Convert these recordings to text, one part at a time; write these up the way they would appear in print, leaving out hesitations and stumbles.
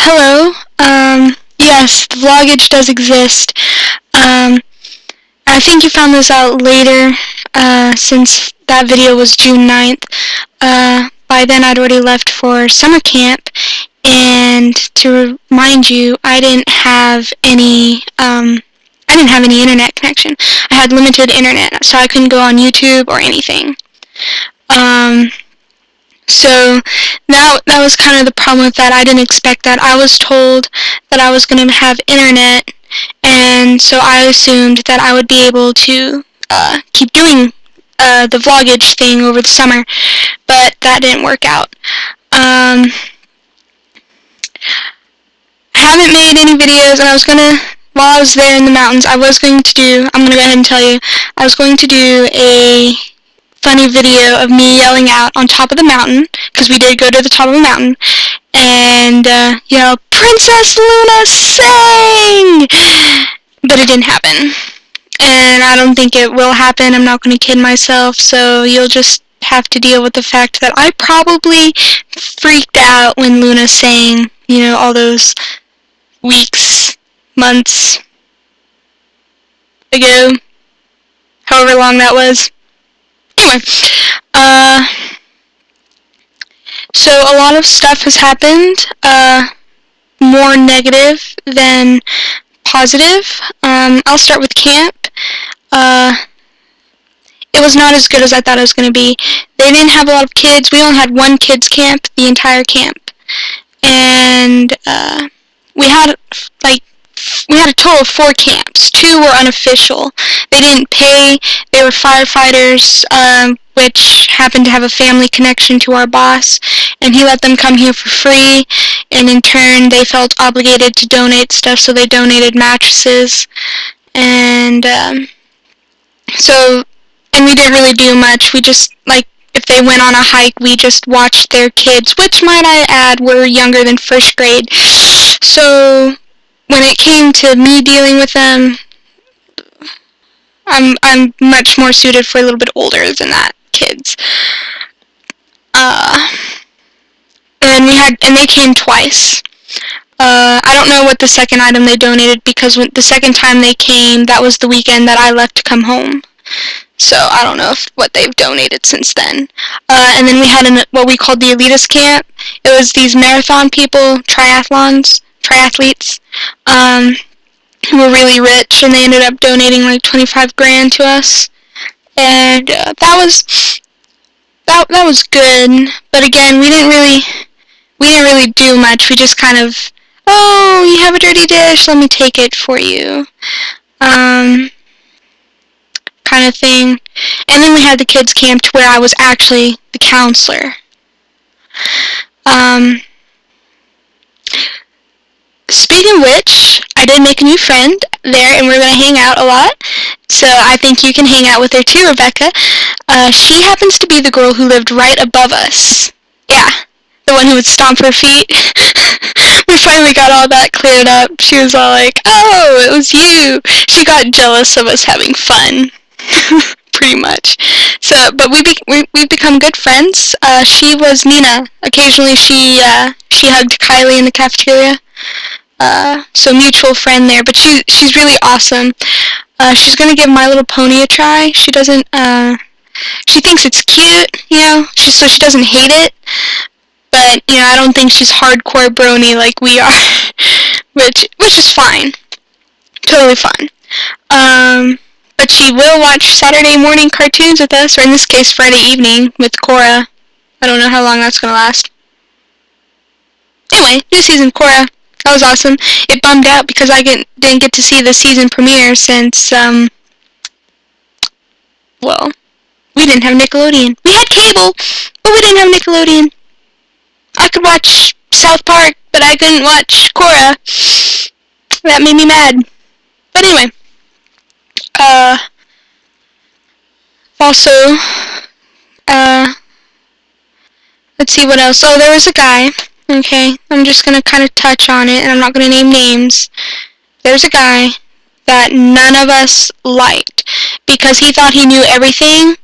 Hello. Yes, the Vlogege does exist. I think you found this out later, since that video was June 9th. By then I'd already left for summer camp, and to remind you, I didn't have any internet connection. I had limited internet, so I couldn't go on YouTube or anything. So that was kind of the problem with that. I didn't expect that. I was told that I was going to have internet, and so I assumed that I would be able to keep doing the Vlogege thing over the summer, but that didn't work out. I haven't made any videos, and while I was there in the mountains, I'm going to go ahead and tell you, I was going to do a funny video of me yelling out on top of the mountain, because we did go to the top of the mountain, and yell, "Princess Luna, sing!" But it didn't happen, and I don't think it will happen. I'm not going to kid myself, so you'll just have to deal with the fact that I probably freaked out when Luna sang, all those weeks, months ago, however long that was. Anyway, so a lot of stuff has happened, more negative than positive. I'll start with camp. It was not as good as I thought it was going to be. They didn't have a lot of kids. We only had one kids camp, the entire camp. And we had a total of 4 camps. 2 were unofficial. They didn't pay. They were firefighters, which happened to have a family connection to our boss, and he let them come here for free, and in turn they felt obligated to donate stuff, so they donated mattresses, and we didn't really do much. We just, if they went on a hike, we just watched their kids, which, might I add, were younger than 1st grade. So when it came to me dealing with them, I'm much more suited for a little bit older than that kids. And they came twice. I don't know what the second item they donated, because the second time they came, that was the weekend that I left to come home. So I don't know what they've donated since then. And then we had what we called the elitist camp. It was these marathon people, triathletes, who were really rich, and they ended up donating like $25,000 to us. And that was good. But again, we didn't really do much. We just kind of, "Oh, you have a dirty dish, let me take it for you," kind of thing. And then we had the kids camp, where I was actually the counselor. Speaking of which, I did make a new friend there, and we're going to hang out a lot, so I think you can hang out with her too, Rebecca. She happens to be the girl who lived right above us. Yeah, the one who would stomp her feet. We finally got all that cleared up. She was all like, "Oh, it was you." She got jealous of us having fun, pretty much. So, but we've become good friends. She was Nina. Occasionally she hugged Kylie in the cafeteria. So mutual friend there, but she's really awesome. She's gonna give My Little Pony a try. She doesn't, she thinks it's cute, so she doesn't hate it, but, I don't think she's hardcore brony like we are, which is fine. Totally fine. But she will watch Saturday morning cartoons with us, or in this case, Friday evening with Cora. I don't know how long that's gonna last. Anyway, new season, Cora. That was awesome. It bummed out because I didn't get to see the season premiere since, well, we didn't have Nickelodeon. We had cable, but we didn't have Nickelodeon. I could watch South Park, but I couldn't watch Cora. That made me mad. But anyway, also, let's see what else. Oh, there was a guy. Okay, I'm just going to kind of touch on it, and I'm not going to name names. There's a guy that none of us liked, because he thought he knew everything,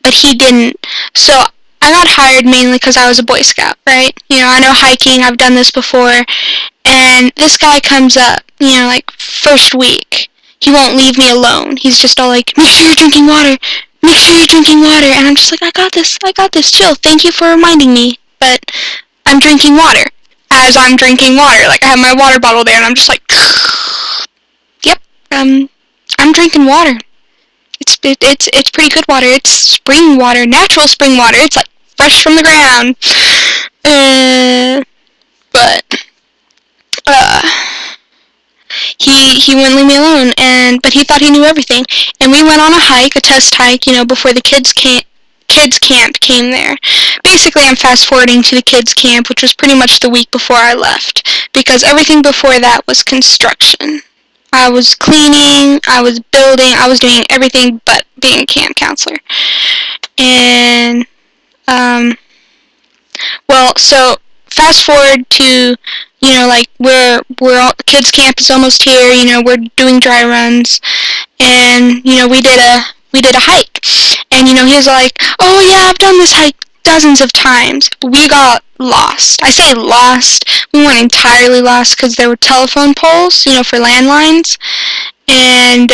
but he didn't. So I got hired mainly because I was a Boy Scout, right? You know, I know hiking, I've done this before, and this guy comes up, you know, like, first week. He won't leave me alone. He's just all like, make sure you're drinking water, make sure you're drinking water, and I'm just like, I got this, chill, thank you for reminding me, but I'm drinking water. As I'm drinking water, like, I have my water bottle there, and I'm just like, yep, I'm drinking water. It's pretty good water. It's spring water, natural spring water. It's like fresh from the ground. But he wouldn't leave me alone, but he thought he knew everything. And we went on a hike, a test hike, you know, before the kids camp came there. Basically, I'm fast forwarding to the kids camp, which was pretty much the week before I left, because everything before that was construction. I was cleaning, I was building, I was doing everything but being a camp counselor. And, well, so fast forward to, you know, like, we're all, kids camp is almost here, you know, we're doing dry runs, and, you know, we did a hike, and, you know, he was like, oh yeah, I've done this hike dozens of times. We got lost. I say lost, we weren't entirely lost because there were telephone poles, you know, for landlines, and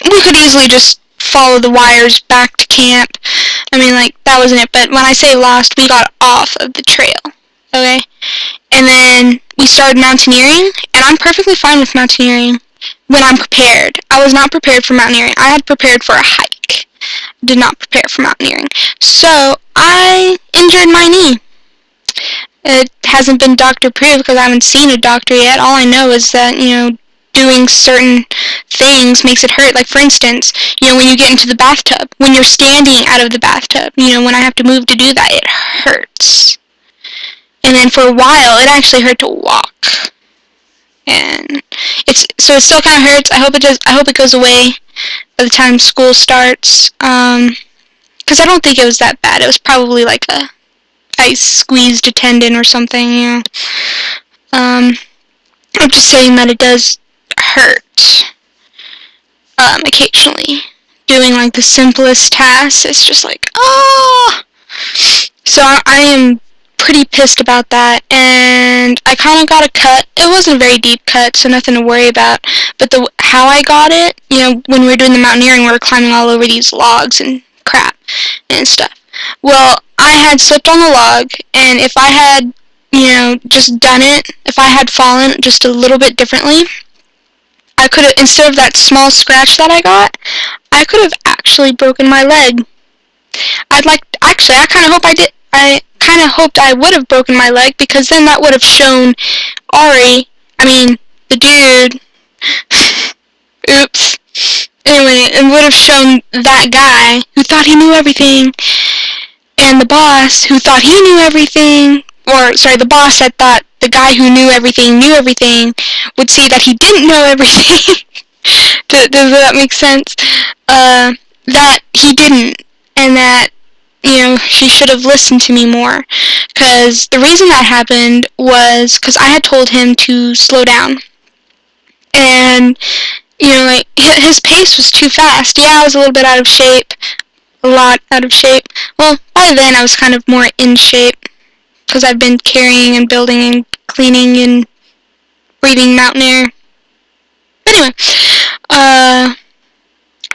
we could easily just follow the wires back to camp. I mean, like, that wasn't it, but when I say lost, we got off of the trail, okay? And then we started mountaineering, and I'm perfectly fine with mountaineering when I'm prepared. I was not prepared for mountaineering. I had prepared for a hike. Did not prepare for mountaineering. So I injured my knee. It hasn't been doctor approved because I haven't seen a doctor yet. All I know is that, you know, doing certain things makes it hurt. Like, for instance, you know, when you get into the bathtub, when you're standing out of the bathtub, you know, when I have to move to do that, it hurts. And then for a while, it actually hurt to walk. And so it still kind of hurts. I hope it goes away by the time school starts. Because I don't think it was that bad. It was probably like I squeezed a tendon or something, you know. I'm just saying that it does hurt. Occasionally. Doing, like, the simplest tasks, it's just like, oh! So I am pretty pissed about that, and I kind of got a cut. It wasn't a very deep cut, so nothing to worry about, but how I got it, you know, when we were doing the mountaineering, we were climbing all over these logs and crap and stuff. Well, I had slipped on the log, and if I had, you know, just done it, if I had fallen just a little bit differently, I could have, instead of that small scratch that I got, I could have actually broken my leg. I kind of hoped I would have broken my leg, because then that would have shown the dude, oops, anyway, it would have shown that guy who thought he knew everything, and the boss who thought he knew everything, the boss that thought the guy who knew everything, would see that he didn't know everything. Does that make sense? That he didn't, and that, you know, she should have listened to me more. Because the reason that happened was because I had told him to slow down. And, you know, like, his pace was too fast. Yeah, I was a little bit out of shape. A lot out of shape. Well, by then I was kind of more in shape, because I've been carrying and building and cleaning and breathing mountain air. But anyway,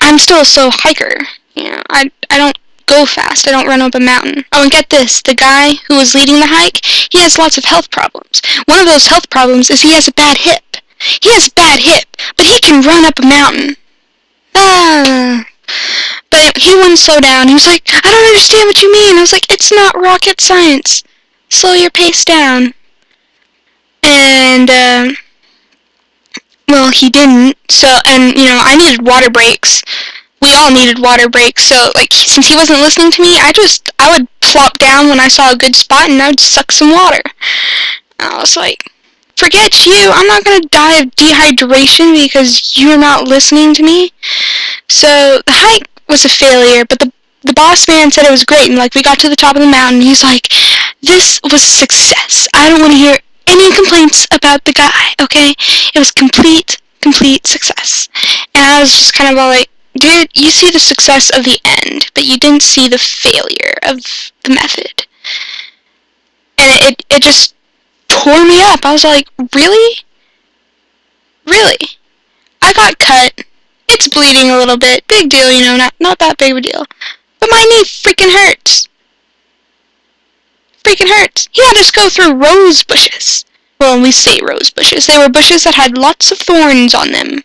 I'm still a slow hiker. You know, I don't go fast. I don't run up a mountain. Oh, and get this. The guy who was leading the hike, he has lots of health problems. One of those health problems is he has a bad hip. He has a bad hip, but he can run up a mountain. But he wouldn't slow down. He was like, I don't understand what you mean. I was like, it's not rocket science. Slow your pace down. And, well, he didn't. So, and, you know, I needed water breaks. We all needed water breaks. So, like, since he wasn't listening to me, I would plop down when I saw a good spot, and I would suck some water. And I was like, forget you. I'm not going to die of dehydration because you're not listening to me. So, the hike was a failure, but the boss man said it was great, and, like, we got to the top of the mountain, and he's like, this was a success. I don't want to hear any complaints about the guy, okay? It was complete success. And I was just kind of all like, dude, you see the success of the end, but you didn't see the failure of the method. And it just tore me up. I was like, really? Really? I got cut. It's bleeding a little bit. Big deal, you know, not that big of a deal. But my knee freaking hurts. Freaking hurts. He had us go through rose bushes. Well, when we say rose bushes, they were bushes that had lots of thorns on them.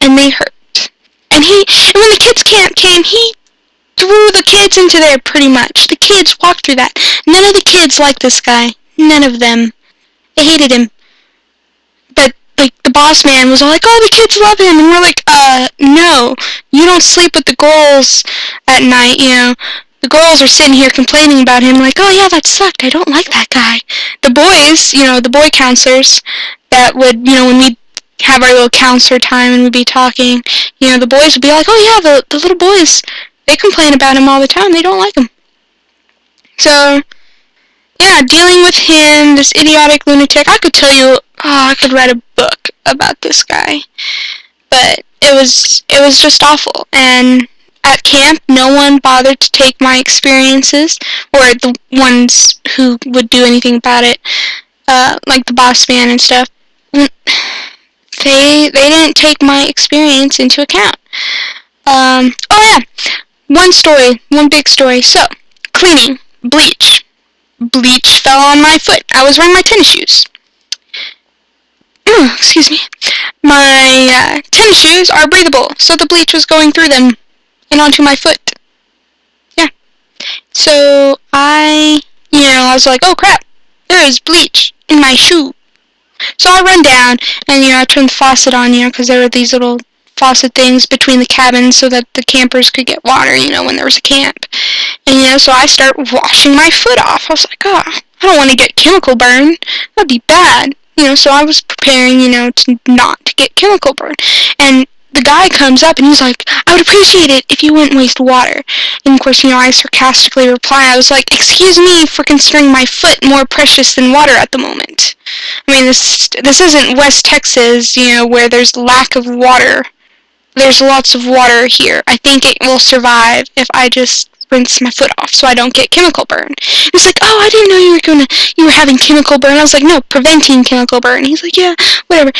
And they hurt. And when the kids' camp came, he threw the kids into there pretty much. The kids walked through that. None of the kids liked this guy. None of them. They hated him. But, like, the boss man was all like, oh, the kids love him. And we're like, no. You don't sleep with the girls at night, you know. The girls are sitting here complaining about him like, oh, yeah, that sucked. I don't like that guy. The boys, you know, the boy counselors that would, you know, when we'd have our little counselor time and we'd be talking, you know, the boys would be like, oh, yeah, the little boys, they complain about him all the time. They don't like him. So, yeah, dealing with him, this idiotic lunatic, I could tell you, I could write a book about this guy. But it was just awful. And at camp, no one bothered to take my experiences, or the ones who would do anything about it, like the boss man and stuff. They didn't take my experience into account. Oh yeah, one big story. So, cleaning, bleach. Bleach fell on my foot. I was wearing my tennis shoes. Excuse me. My tennis shoes are breathable, so the bleach was going through them and onto my foot. Yeah. So I was like, oh crap, there is bleach in my shoe. So I run down and, I turn the faucet on, because there were these little faucet things between the cabins so that the campers could get water, when there was a camp. And, so I start washing my foot off. I was like, oh, I don't want to get chemical burn. That'd be bad. So I was preparing, to not get chemical burn. And the guy comes up and he's like, I would appreciate it if you wouldn't waste water. And of course, I sarcastically reply, I was like, excuse me for considering my foot more precious than water at the moment. I mean, this isn't West Texas, where there's lack of water. There's lots of water here. I think it will survive if I just rinse my foot off so I don't get chemical burn. He's like, oh, I didn't know you were having chemical burn. I was like, no, preventing chemical burn. He's like, yeah, whatever.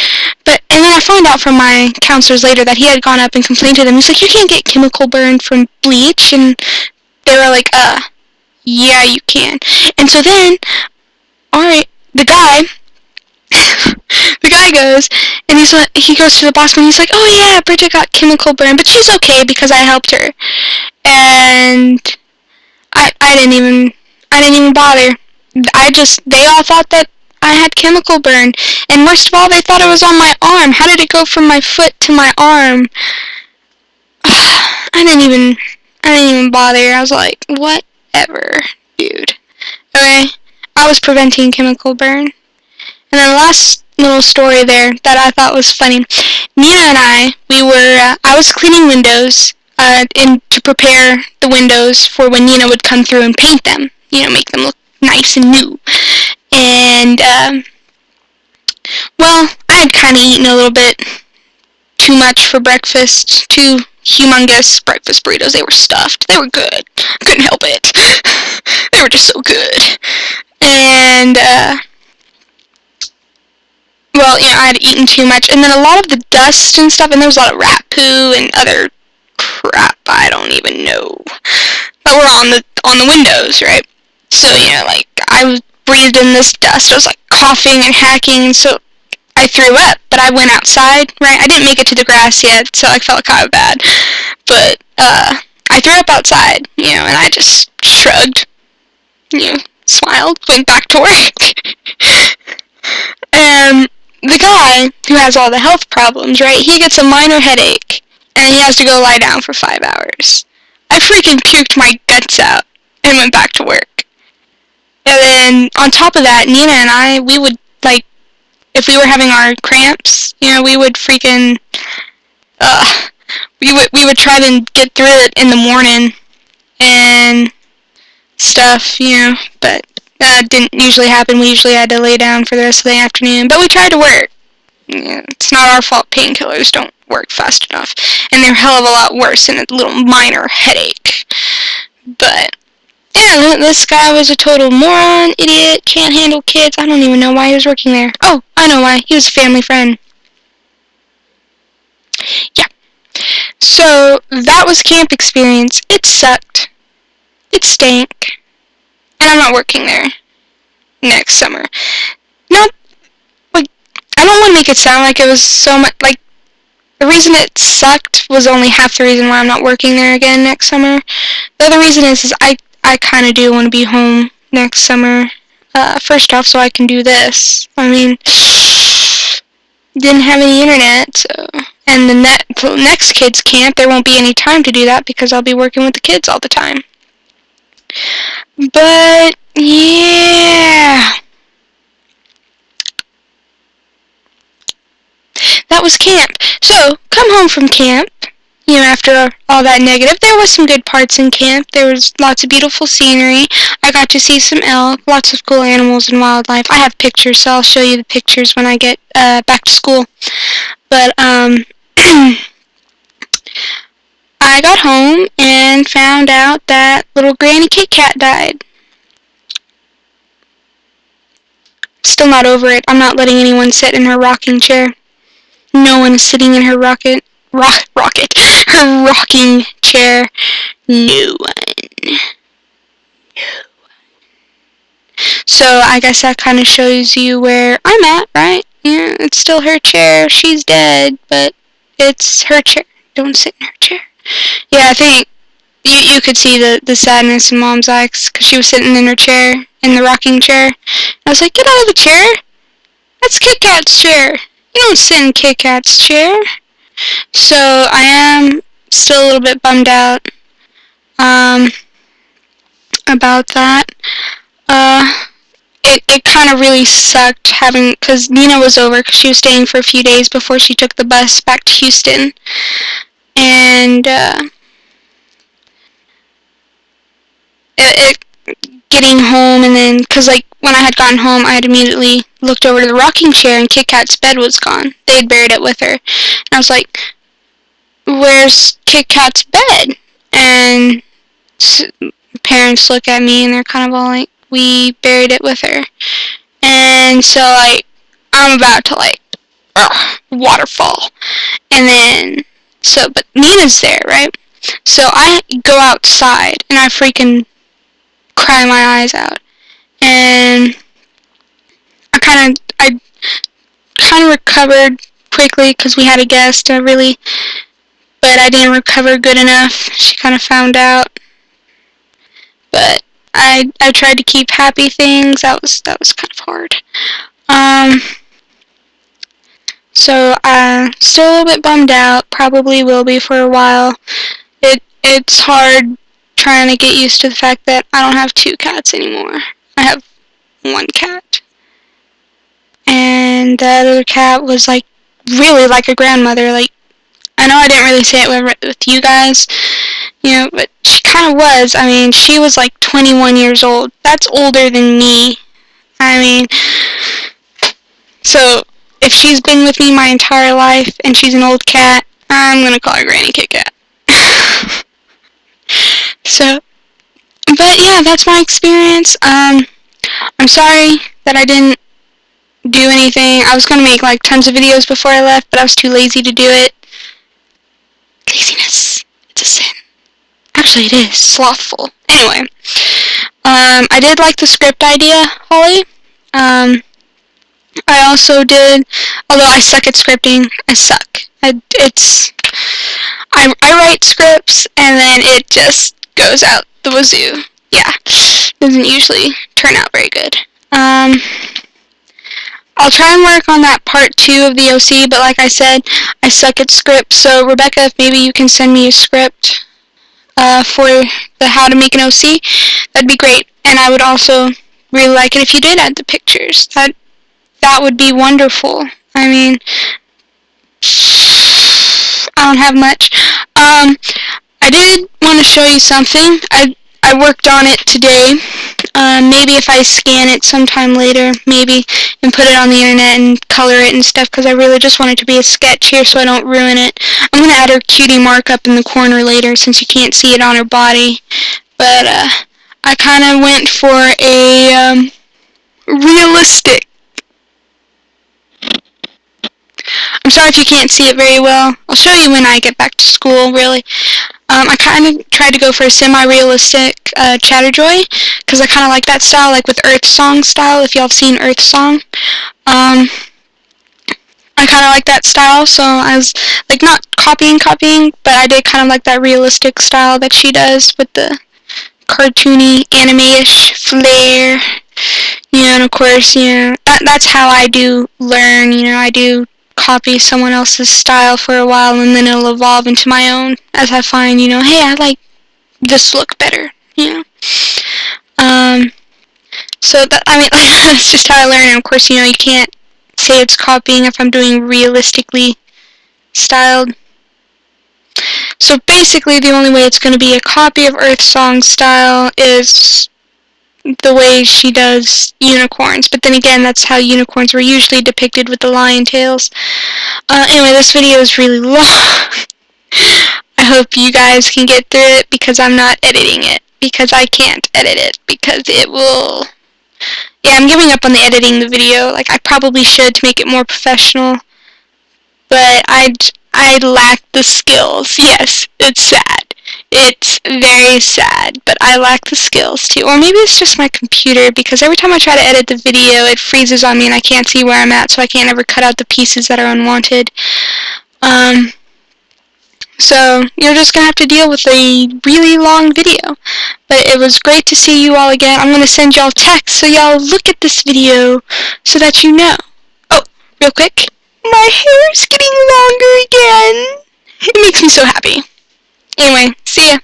And then I found out from my counselors later that he had gone up and complained to them. He's like, you can't get chemical burn from bleach. And they were like, yeah, you can. And so then, alright, the guy goes, and he goes to the boss man, he's like, oh yeah, Bridget got chemical burn, but she's okay because I helped her. And I didn't even bother. They all thought that I had chemical burn, and worst of all, they thought it was on my arm. How did it go from my foot to my arm? I didn't even bother. I was like, whatever, dude. Okay, I was preventing chemical burn. And then the last little story there that I thought was funny. Nina and I was cleaning windows, to prepare the windows for when Nina would come through and paint them, make them look nice and new. And, well, I had kind of eaten a little bit too much for breakfast, 2 humongous breakfast burritos. They were stuffed. They were good. I couldn't help it. They were just so good. And, well, I had eaten too much, and then a lot of the dust and stuff, and there was a lot of rat poo and other crap I don't even know that were on the windows, right? So, I breathed in this dust. I was, coughing and hacking, and so I threw up, but I went outside, right? I didn't make it to the grass yet, so I felt kind of bad, but, I threw up outside, and I just shrugged, smiled, went back to work. And the guy who has all the health problems, right, he gets a minor headache, and he has to go lie down for 5 hours. I freaking puked my guts out and went back to work. And then, on top of that, Nina and I, we would, if we were having our cramps, we would freaking, we would try to get through it in the morning and stuff, but that didn't usually happen. We usually had to lay down for the rest of the afternoon, but we tried to work. Yeah, it's not our fault painkillers don't work fast enough. And they're a hell of a lot worse than a little minor headache. But, yeah, this guy was a total moron, idiot, can't handle kids. I don't even know why he was working there. Oh, I know why. He was a family friend. Yeah. So, that was camp experience. It sucked. It stank. And I'm not working there next summer. Not, like, I don't want to make it sound like it was so much, like, the reason it sucked was only half the reason why I'm not working there again next summer. The other reason is I kind of do want to be home next summer. First off, so I can do this. I mean, didn't have any internet, so... And the next kids' camp, there won't be any time to do that because I'll be working with the kids all the time. But, yeah... That was camp. So, come home from camp, you know, after all that negative. There was some good parts in camp. There was lots of beautiful scenery. I got to see some elk, lots of cool animals and wildlife. I have pictures, so I'll show you the pictures when I get back to school. But, I got home and found out that little Granny Kit Kat died. Still not over it. I'm not letting anyone sit in her rocking chair. No one is sitting in her her rocking chair. No one. So I guess that kind of shows you where I'm at, right? Yeah, it's still her chair. She's dead, but it's her chair. Don't sit in her chair. Yeah, I think you could see the sadness in Mom's eyes because she was sitting in her chair, in the rocking chair. I was like, get out of the chair. That's Kit Kat's chair. You don't sit in Kit Kat's chair. So I am still a little bit bummed out about that. It kind of really sucked having, because Nina was over because she was staying for a few days before she took the bus back to Houston. And getting home, and then, because, like, when I had gotten home, I had immediately looked over to the rocking chair, and Kit Kat's bed was gone. They had buried it with her. And I was like, where's Kit Kat's bed? And parents look at me, and they're kind of all like, we buried it with her. And so, like, I'm about to, like, waterfall. And then, but Nina's there, right? So I go outside, and I freaking cry my eyes out. And I kind of recovered quickly because we had a guest, but I didn't recover good enough. She kind of found out. But I tried to keep happy things. That was kind of hard. So still a little bit bummed out. Probably will be for a while. It's hard trying to get used to the fact that I don't have 2 cats anymore. I have 1 cat. And that other cat was, like, really like a grandmother. Like, I know I didn't really say it with you guys, you know, but she kind of was. I mean, she was, like, 21 years old. That's older than me. I mean, so if she's been with me my entire life and she's an old cat, I'm gonna call her Granny Kit Kat. So, but yeah, that's my experience. I'm sorry that I didn't do anything. I was gonna make, like, tons of videos before I left, but I was too lazy to do it. Laziness. It's a sin. Actually, it is. Slothful. Anyway. I did like the script idea, Holly. I also did, although I suck at scripting, I suck. I write scripts, and then it just goes out the wazoo. Yeah. Doesn't usually turn out very good. I'll try and work on that part 2 of the OC, but like I said, I suck at scripts, so Rebecca, if maybe you can send me a script for the how to make an OC, that'd be great. And I would also really like it if you did add the pictures. That would be wonderful. I mean, I don't have much. I did want to show you something. I worked on it today. Maybe if I scan it sometime later, maybe, and put it on the internet and color it and stuff, because I really just want it to be a sketch here so I don't ruin it. I'm going to add her cutie mark up in the corner later since you can't see it on her body. But, I kind of went for a, realistic. I'm sorry if you can't see it very well. I'll show you when I get back to school, really. I kind of tried to go for a semi-realistic Chatterjoy, because I kind of like that style, like with Earth Song style, if y'all have seen Earth Song. I kind of like that style, so I was, like, not copying, but I did kind of like that realistic style that she does with the cartoony, anime-ish flair. You know, and of course, you know, that's how I do learn, you know, I do copy someone else's style for a while, and then it'll evolve into my own as I find, you know, hey, I like this look better, you know. So that, I mean, that's just how I learn, and of course, you know, you can't say it's copying if I'm doing realistically styled. So basically, the only way it's going to be a copy of Earth Song style is the way she does unicorns, but then again, that's how unicorns were usually depicted with the lion tails. Anyway, this video is really long. I hope you guys can get through it, because I'm not editing it, because I can't edit it, because it will... Yeah, I'm giving up on the editing the video. Like, I probably should to make it more professional, but I lack the skills. Yes, it's sad. It's very sad, but I lack the skills too. Or maybe it's just my computer, because every time I try to edit the video, it freezes on me and I can't see where I'm at, so I can't ever cut out the pieces that are unwanted. So you're just going to have to deal with a really long video. But it was great to see you all again. I'm going to send y'all text so y'all look at this video so that you know. Oh, real quick. My hair's getting longer again. It makes me so happy. Anyway, see ya.